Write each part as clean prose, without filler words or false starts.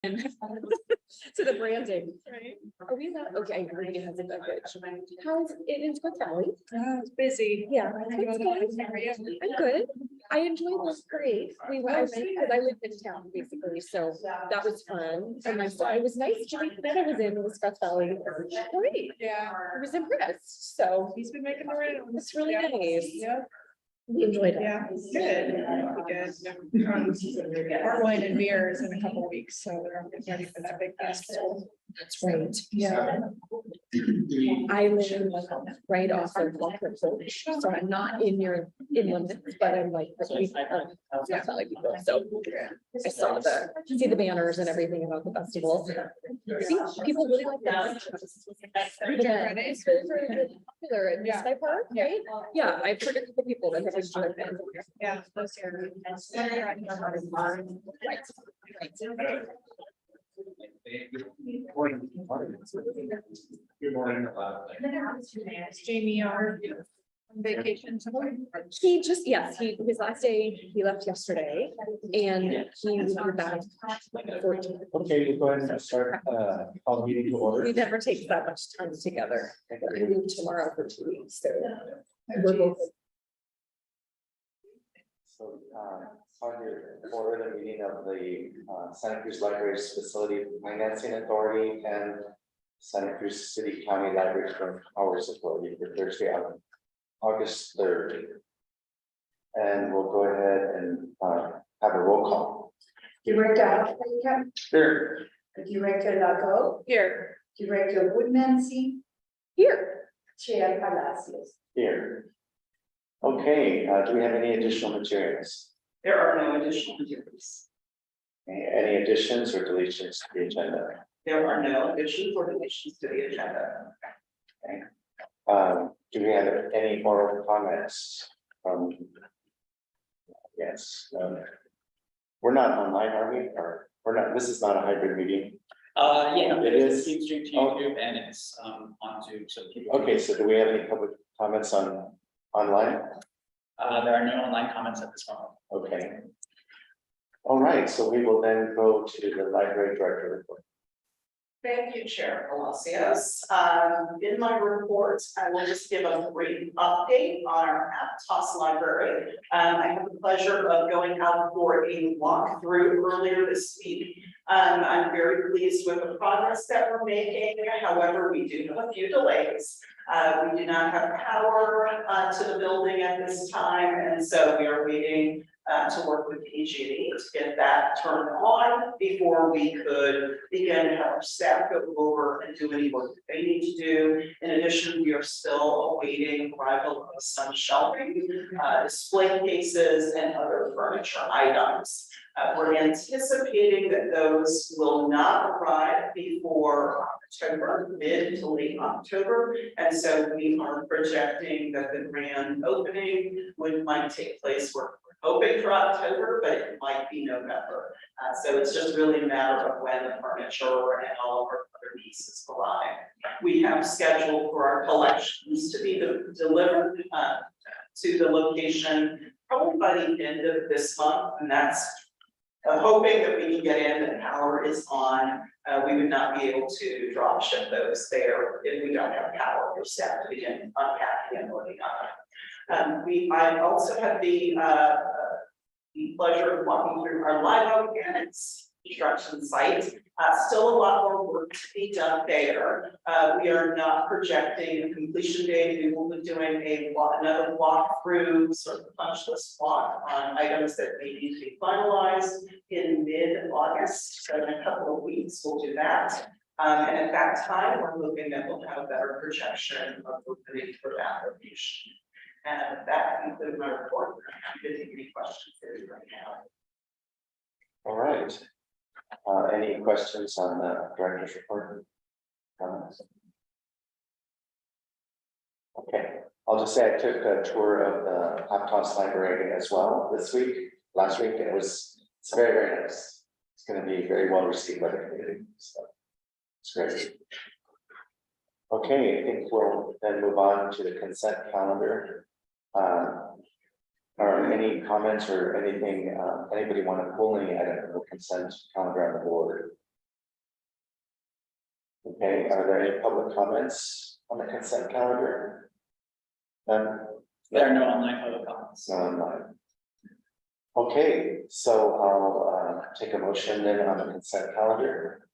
to the branding. Right. Are we not? Okay, everybody has a beverage. How's it in Squid Valley? It's busy. Yeah, it's good. I'm good. I enjoyed this great. We went, because I lived in town basically, so that was fun. And it was nice. Jimmy Panetta was in Scotts Valley. Great. Yeah. I was impressed. So He's been making the rounds. it's really Yeah. nice. Yeah. We enjoyed it. Yeah, good. Art, wine and beer is in a couple of weeks, so they're ready for that big festival. That's right. Yeah. I live in like right off of Walker Village, so I'm not in your limits, but I'm like, that's not like people, so. I saw see the banners and everything about the festival. See, people really like that. Yeah, it's very popular in Yeah. Sky Park, right? Yeah, I've heard a couple people that have enjoyed it. Yeah. those are- Good morning. Is Jamie on vacation somewhere? He just, yes, his last day, he left yesterday and he will be back. 14th. Okay, we'll go ahead and start, call the meeting to order. We never take that much time together. I move tomorrow for 2 weeks, so. We're both. So, on your order, the meeting of the Santa Cruz Libraries Facility Financing Authority and Santa Cruz City County Library for Hours Authority for Thursday, August 3rd. And we'll go ahead and have a roll call. Director Africa, Here. Director Lago, Here. Director Woodmansey, Here. Chair Palacios. Here. Okay, do we have any additional materials? There are no additional materials. Any additions or deletions to the agenda? There are no additions or deletions to the agenda. Do we have any oral comments from? Yes, no. We're not online, are we? Or we're not, this is not a hybrid meeting. Yeah, It it is. is streamed to YouTube and it's on YouTube, so people. Okay, so do we have any public comments on online? There are no online comments at this moment. Okay. All right, so we will then go to the library director report. Thank you, Chair Palacios. In my report, I will just give a brief update on our Aptos library. I had the pleasure of going out for a walkthrough earlier this week. I'm very pleased with the progress that we're making. However, we do have a few delays. We do not have power to the building at this time, and so we are waiting to work with PG&E to get that turned on before we could begin to have our staff go over and do any work that they need to do. In addition, we are still awaiting arrival of some shelving, display cases, and other furniture items. We're anticipating that those will not arrive before October, mid to late October. And so we are projecting that the grand opening might take place, we're hoping for October, but it might be November. So it's just really a matter of when the furniture and all of our other pieces arrive. We have scheduled for our collections to be delivered to the location probably by the end of this month, and that's hoping that we can get in and power is on. We would not be able to drop ship those there if we don't have power for staff to begin unpacking and loading up. I also had the pleasure of walking through our live organics construction site. Still a lot more work to be done there. We are not projecting a completion date. We will be doing another walkthrough, sort of punch list walk on items that may need to be finalized in mid-August. So in a couple of weeks, we'll do that. And at that time, we're hoping that we'll have a better projection of opening for that location. And that concludes my report. I'm happy to take any questions there right now. All right. Any questions on the director's report? Comments? Okay, I'll just say I took a tour of the Aptos library as well last week. It's very, very nice. It's going to be very well received by the community. So it's great. Okay, I think we'll then move on to the consent calendar. Are any comments or anything, anybody want to pull any item from the consent calendar on the board? Okay, are there any public comments on the consent calendar? None? There are no online public comments. None online. Okay, so I'll take a motion then on the consent calendar.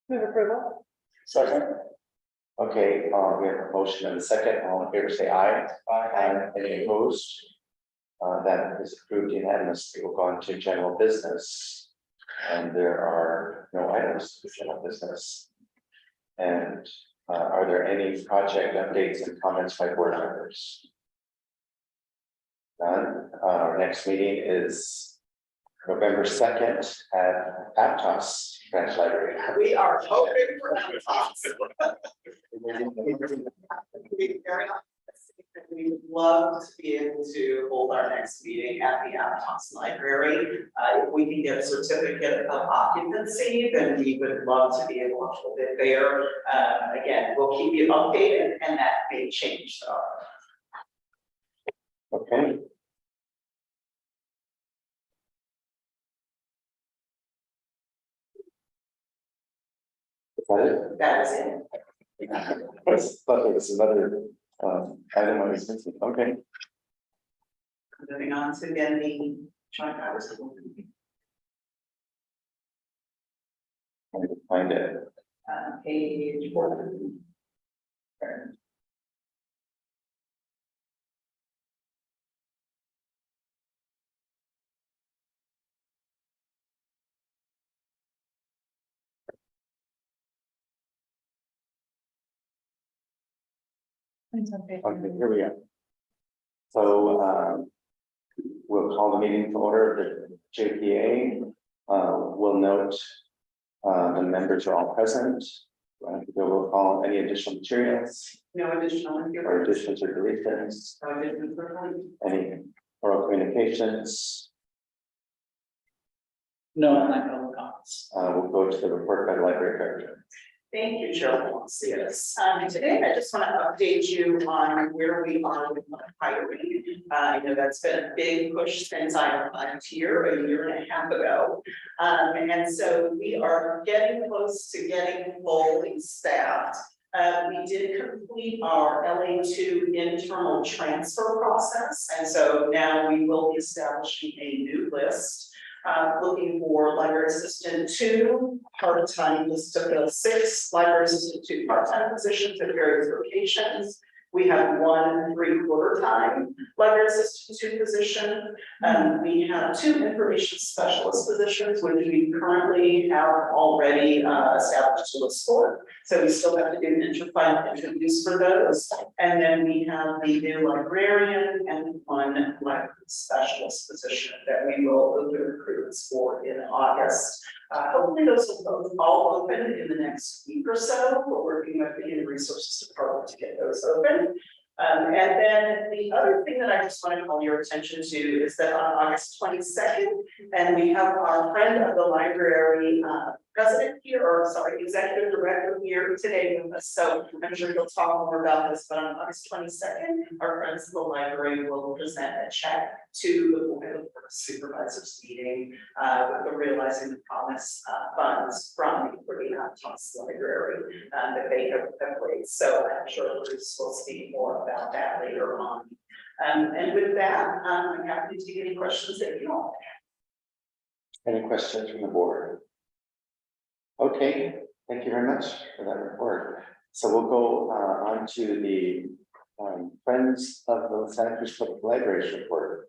Move approval. Second. Okay, we have a motion and a second. All in favor, say aye. Aye. Any opposed? That is approved unanimously. We'll go on to general business. And there are no items for general business. And are there any project updates and comments by board members? None. Our next meeting is November 2nd at Aptos Branch Library. We are hoping for that. We would love to be able to hold our next meeting at the Aptos Library. If we can get a certificate of occupancy, then we would love to be able to hold it there. Again, we'll keep you updated and that may change though. Okay. Is that it? That is it. I thought there was another item I was missing. Okay. Moving on to again the joint powers. I can find it. Page 4. Okay, here we go. So we'll call the meeting to order. The JPA will note the members are all present. We'll call any additional materials No additional. or additions or deletions, any oral communications. No online public comments. We'll go to the report by the library director. Thank you, Chair Palacios. Today I just want to update you on where we are with hiring. I know that's been a big push since I arrived here a year and a half ago. And so we are getting close to getting fully staffed. We did complete our LA2 internal transfer process. And so now we will be establishing a new list. Looking for library assistant 2, part-time list to fill 6, library assistant 2 part-time positions at various locations. We have 1 3/4 time library assistant 2 position. We have 2 information specialist positions, which we currently have already established a list for. So we still have to do an final interviews for those. And then we have the new librarian and 1 library specialist position that we will open recruits for in August. Hopefully those will both all open in the next week or so. We're working with the Human Resources Department to get those open. And then the other thing that I just want to call your attention to is that on August 22nd, and we have our friend of the library president here, or sorry, executive director here today with us. So I'm sure he'll talk more about this, but on August 22nd, our friends of the library will present a check to the Board of Supervisors meeting with the Realizing the Promise funds from the Aptos Library that they have raised. So I'm sure Bruce will speak more about that later on. And with that, I'm happy to take any questions that you all have. Any questions from the board? Okay, thank you very much for that report. So we'll go on to the Friends of the Santa Cruz Public Libraries report.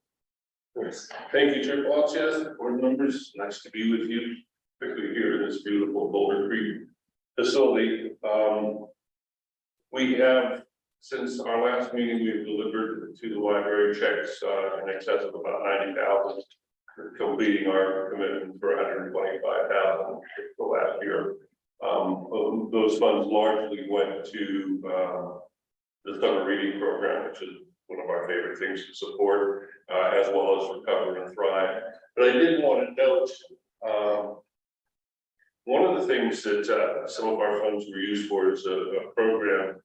Please. Thank you, Chair Palacios, board members. Nice to be with you, particularly here in this beautiful Boulder Creek facility. We have, since our last meeting, we've delivered to the library checks in excess of about 90,000, completing our commitment for 125,000 for last year. Those funds largely went to the summer reading program, which is one of our favorite things to support, as well as Recover and Thrive. But I did want to note one of the things that some of our funds were used for is a program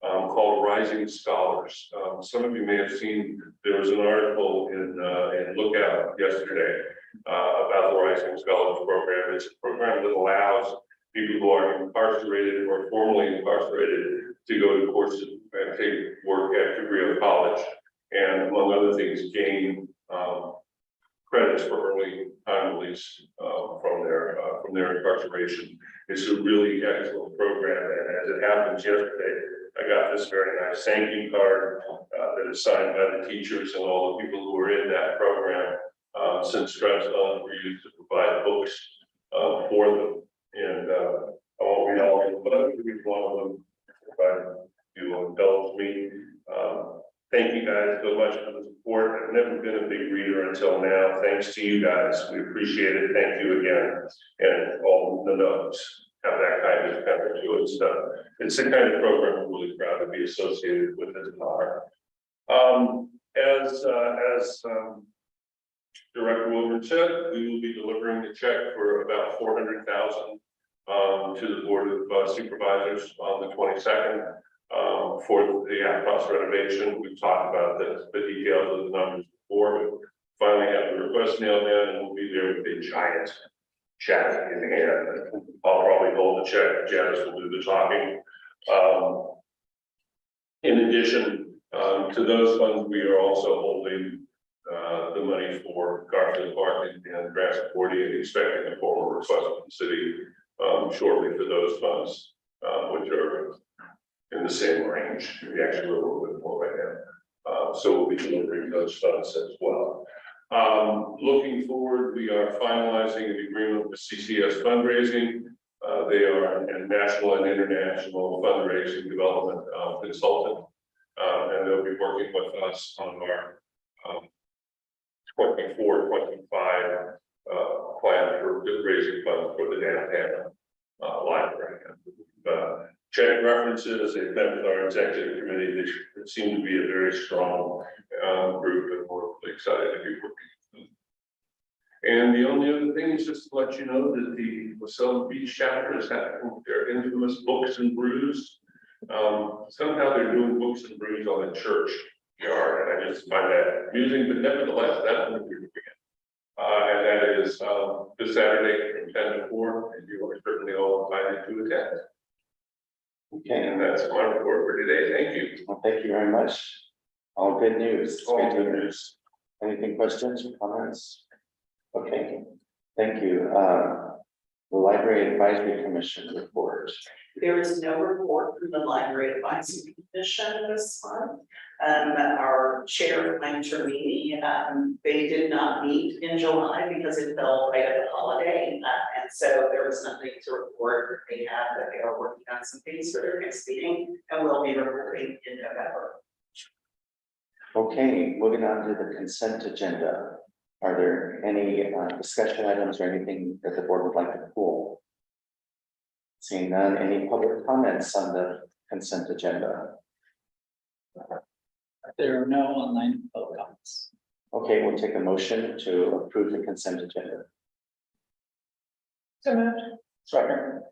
called Rising Scholars. Some of you may have seen there was an article in Lookout yesterday about the Rising Scholars program. It's a program that allows people who are incarcerated or formerly incarcerated to go to courses and take work at degree of college. And among other things, gain credits for early time release from their incarceration. It's a really excellent program, and as it happens yesterday, I got this very nice thank you card that is signed by the teachers and all the people who were in that program since grants funds were used to provide books for them. And I won't read all of them, but I'll read one of them if you will indulge me. Thank you guys so much for the support. I've never been a big reader until now. Thanks to you guys. We appreciate it. Thank you again. And all the notes have that kind of pepper to it stuff. It's the kind of program we're really proud to be associated with as an honor. As Director Wilbur said, we will be delivering a check for about $400,000 to the Board of Supervisors on the 22nd. For the Aptos renovation. We've talked about the details of the numbers before, but finally have the request nailed in, and we'll be there with a giant check in the hand. I'll probably hold the check, Janice will do the talking. In addition to those funds, we are also holding the money for Garfield Park and Grass 40 and expecting a formal request from the city shortly for those funds, which are in the same range, we actually a little bit more right now. So we'll be delivering those funds as well. Looking forward, we are finalizing an agreement with CCS Fundraising. They are a national and international fundraising development consultant, and they'll be working with us on our 24-25 plan for raising funds for the downtown library. Check references, they've met with our executive committee. They seem to be a very strong group, and we're really excited to be working with them. And the only other thing is just to let you know that the LaSalle Beach chapter is having their infamous Books and Brews. Somehow they're doing Books and Brews on the church yard, and I just find that amusing, but nevertheless, that's what we're doing. And that is this Saturday from 10 to 4, and you are certainly all invited to attend. Okay, And that's my report for today. Thank you. well, thank you very much. All good news. It's All great to good hear. news. Anything, questions or comments? Okay, thank you. The Library Advisory Commission report. There is no report from the Library Advisory Commission this month. Our chair, Mr. Meany, they did not meet in July because it fell right at the holiday. And so there was nothing to report. They have that they are working on some things for their next meeting and will be reporting in November. Okay, moving on to the consent agenda. Are there any discussion items or anything that the board would like to pull? Seeing none, any public comments on the consent agenda? There are no online public comments. Okay, we'll take a motion to approve the consent agenda. So moved. Second.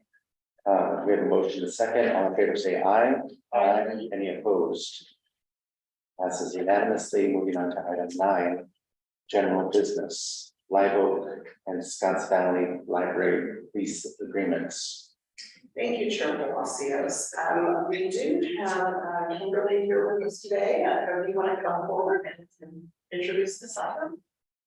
We have a motion to second. All in favor, say aye. Aye. Any opposed? Passes unanimously. Moving on to item 9, general business, Live Oak and Scotts Valley Library lease agreements. Thank you, Chair Palacios. We do have Kimberly here with us today. Do you want to come forward and introduce this item?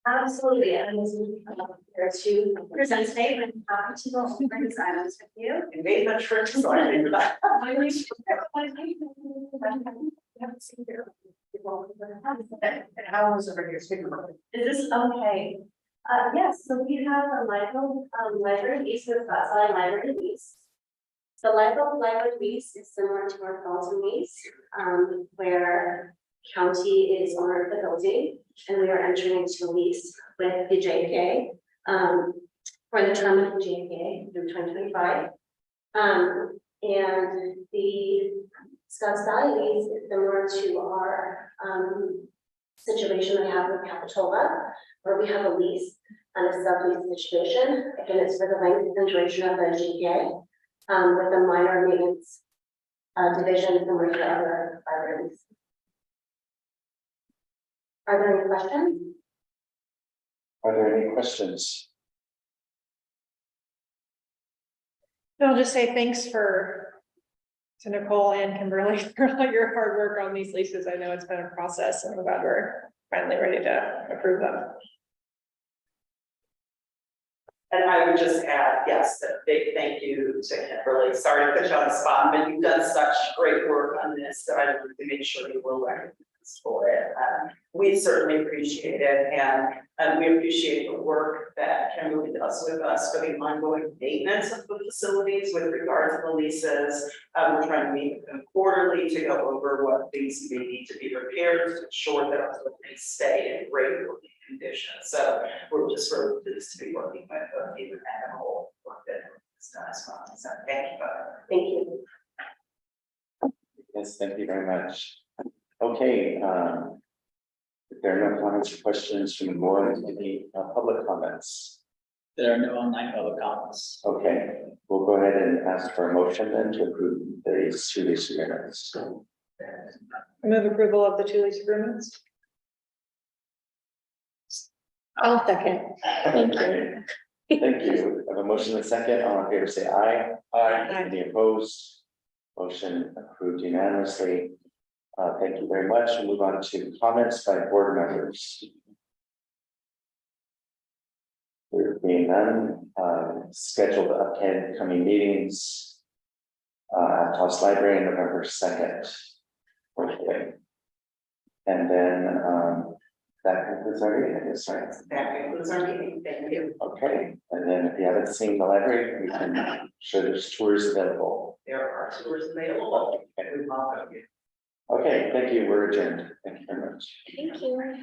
Absolutely, and this is here to present today, and I'm happy to go over these items with you. You made the trip, so I think that. How was over here? Speaking of. Is this okay? Yes, so we have a library lease with Scotts Valley Library lease. The library lease is similar to our Felton lease, where county is owner of the building, and we are entering into a lease with the JPA for the term of the JPA through 2025. And the Scotts Valley lease is similar to our situation that we have with Capitola, where we have a lease and a sublease situation. Again, it's for the length and duration of the JPA. With a minor maintenance division similar to other libraries. Are there any questions? Are there any questions? I'll just say thanks to Nicole and Kimberly for all your hard work on these leases. I know it's been a process and I'm glad we're finally ready to approve them. And I would just add, yes, a big thank you to Kimberly. Sorry to put you on the spot, but you've done such great work on this that I wanted to make sure you were recognized for it. We certainly appreciate it, and we appreciate the work that Kimberly does with us for the ongoing maintenance of the facilities with regard to the leases. We're trying to meet with them quarterly to go over what things may need to be repaired to ensure that our buildings stay in great working condition. So we're just really pleased to be working with you and the whole work that is done as well. So thank you both. Thank you. Yes, thank you very much. Okay, if there are no comments or questions from the board, any public comments? There are no online public comments. Okay, we'll go ahead and ask for a motion then to approve these 2 lease agreements. I move approval of the 2 lease agreements. I'll second. Thank you. Okay, thank you. I have a motion and a second. All in favor, say aye. Aye. Any opposed? Motion approved unanimously. Thank you very much. We'll move on to comments by board members. There being none, scheduled upcoming meetings at Toss Library on November 2nd. Okay. And then that concludes our meeting, I guess, right? That concludes our meeting. Thank you. Okay, and then if you haven't seen the library, we can show there's tours available. There are tours available. Okay. We welcome you. Okay, thank you. We're adjourned. Thank you very much. Thank you.